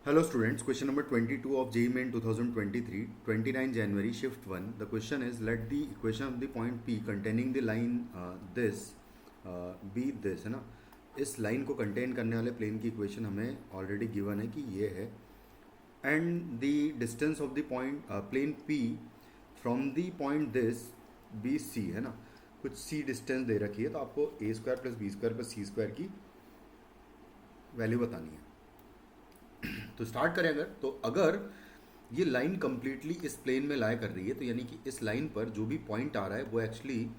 Hello students, question number 22 of JEE Main 2023, 29 January, shift 1. The question is, let the equation of the point P containing the line this be this, है ना. इस line को contain करने वाले plane की equation हमें already given है कि ये है. And the distance of the point plane P from the point this B C, है ना. कुछ सी डिस्टेंस दे रखी है, तो आपको A square plus B square plus C square की वैल्यू बतानी है. तो स्टार्ट करें अगर ये लाइन कंप्लीटली इस प्लेन में लाई कर रही है, तो यानी कि इस लाइन पर जो भी पॉइंट आ रहा है वो एक्चुअली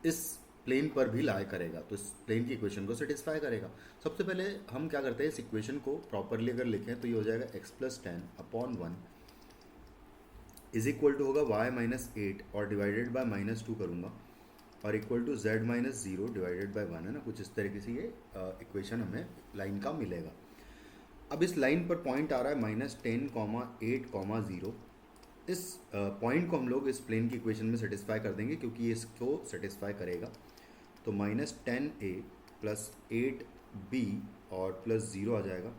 इस प्लेन पर भी लाई करेगा, तो इस प्लेन की इक्वेशन को सेटिस्फाई करेगा. सबसे पहले हम क्या करते हैं, इस इक्वेशन को प्रॉपरली अगर लिखें तो ये हो जाएगा x plus 10/1 is equal to होगा y माइनस 8 और डिवाइडेड बाय माइनस 2 करूँगा और equal to z minus 0 divided by 1, है ना. कुछ इस तरीके से ये इक्वेशन हमें लाइन का मिलेगा. अब इस लाइन पर पॉइंट आ रहा है -10,8,0. इस पॉइंट को हम लोग इस प्लेन की इक्वेशन में सेटिस्फाई कर देंगे क्योंकि ये इसको सेटिस्फाई करेगा. तो -10a प्लस 8b और प्लस 0 आ जाएगा,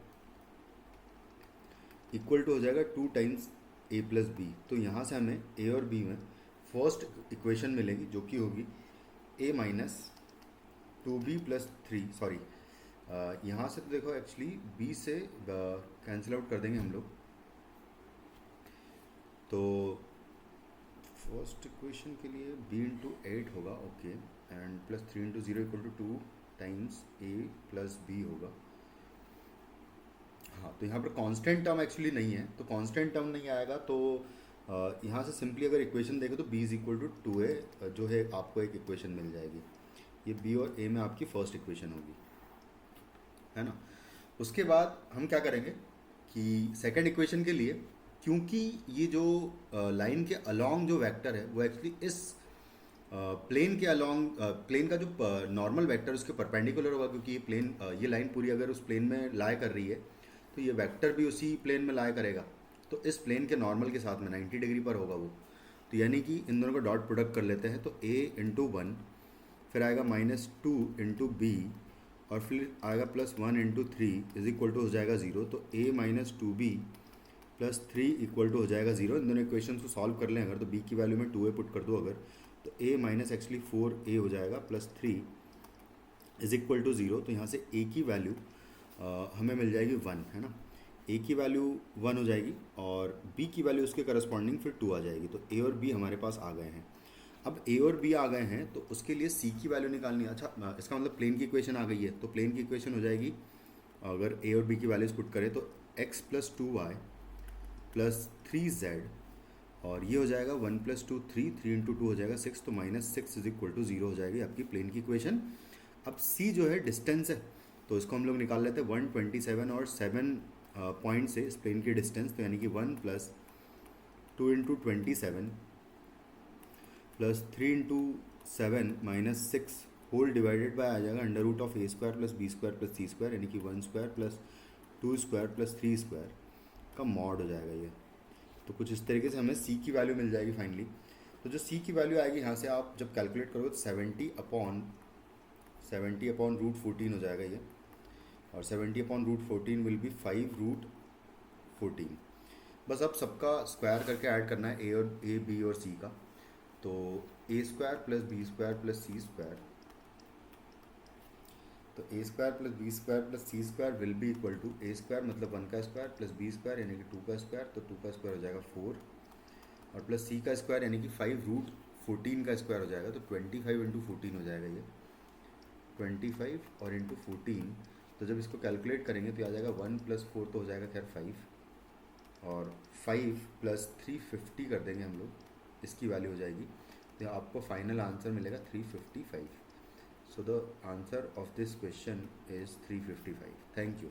इक्वल टू हो जाएगा 2 टाइम्स a प्लस बी. तो यहाँ से हमें a और b में फर्स्ट इक्वेशन मिलेगी जो कि होगी a minus 2b plus 3. Sorry, यहाँ से तो देखो एक्चुअली b से कैंसिल आउट कर देंगे हम लोग. तो फर्स्ट इक्वेशन के लिए b इंटू 8 होगा, okay, and plus 3 into 0 equal to 2 times a plus b होगा. हाँ, तो यहाँ पर कांस्टेंट टर्म एक्चुअली नहीं है, तो कांस्टेंट टर्म नहीं आएगा. तो यहाँ से सिंपली अगर इक्वेशन देखें तो b is equal to 2a जो है आपको एक इक्वेशन मिल जाएगी. ये b और a में आपकी फर्स्ट इक्वेशन होगी, है ना. उसके बाद हम क्या करेंगे कि सेकंड इक्वेशन के लिए, क्योंकि ये जो लाइन के अलोंग जो वेक्टर है वो एक्चुअली इस प्लेन के अलोंग प्लेन का जो नॉर्मल वेक्टर उसके परपेंडिकुलर होगा, क्योंकि ये प्लेन ये लाइन पूरी अगर उस प्लेन में लाई कर रही है तो ये वेक्टर भी उसी प्लेन में लाई करेगा. तो इस प्लेन के नॉर्मल के साथ में 90 डिग्री पर होगा वो. तो यानी कि इन दोनों का डॉट प्रोडक्ट कर लेते हैं. तो a इंटू 1, फिर आएगा -2 इंटू बी और फिर आएगा +1 इंटू 3 इज इक्वल टू हो जाएगा 0. तो a minus 2b plus 3 equal to हो जाएगा 0. इन दोनों इक्वेशन को सॉल्व कर लें अगर, तो b की वैल्यू में 2a पुट कर दो अगर, तो a माइनस एक्चुअली 4a हो जाएगा प्लस 3 इज इक्वल टू 0. तो यहाँ से a की वैल्यू हमें मिल जाएगी 1, है ना. a की वैल्यू 1 हो जाएगी और b की वैल्यू उसके करस्पॉन्डिंग फिर 2 आ जाएगी. तो a और b हमारे पास आ गए हैं. अब a और b आ गए हैं तो उसके लिए c की वैल्यू निकालनी है. अच्छा, इसका मतलब प्लेन की इक्वेशन आ गई है, तो प्लेन की इक्वेशन हो जाएगी अगर a और b की वैल्यूज पुट करें तो x plus 2y plus 3z और ये हो जाएगा 1 प्लस 2 3 3 इंटू 2 हो जाएगा 6. तो -6 इज इक्वल टू 0 हो जाएगी आपकी प्लेन की इक्वेशन. अब c जो है डिस्टेंस है, तो इसको हम लोग निकाल लेते हैं 127 और 7 पॉइंट से इस प्लेन की डिस्टेंस. तो यानी कि 1 plus 2 into 27 plus 3 into 7 minus 6 whole divided by आ जाएगा under root of a square plus b square plus c square, यानी कि 1 square plus 2 square plus 3 square का मॉड हो जाएगा ये. तो कुछ इस तरीके से हमें c की वैल्यू मिल जाएगी फाइनली. तो जो c की वैल्यू आएगी यहाँ से आप जब कैलकुलेट करोगे तो 70 अपॉन रूट 14 हो जाएगा ये, और 70 upon root 14 will be 5 root 14. बस अब सबका स्क्वायर करके ऐड करना है a b और c का. तो a square plus B square plus C square, तो a square plus B square plus C square will be equal to a square मतलब 1 का स्क्वायर प्लस b स्क्वायर यानी कि 2 का स्क्वायर, तो 2 का स्क्वायर हो जाएगा 4 और प्लस c का स्क्वायर यानी कि 5 रूट 14 का स्क्वायर हो जाएगा. तो 25 इंटू 14 हो जाएगा ये, 25 और इंटू 14. तो जब इसको कैलकुलेट करेंगे तो आ जाएगा 1 प्लस 4 तो हो जाएगा खैर 5 और 5 प्लस 350 कर देंगे हम लोग, इसकी वैल्यू हो जाएगी. तो आपको फाइनल आंसर मिलेगा 355. So the answer of this question is 355. Thank you.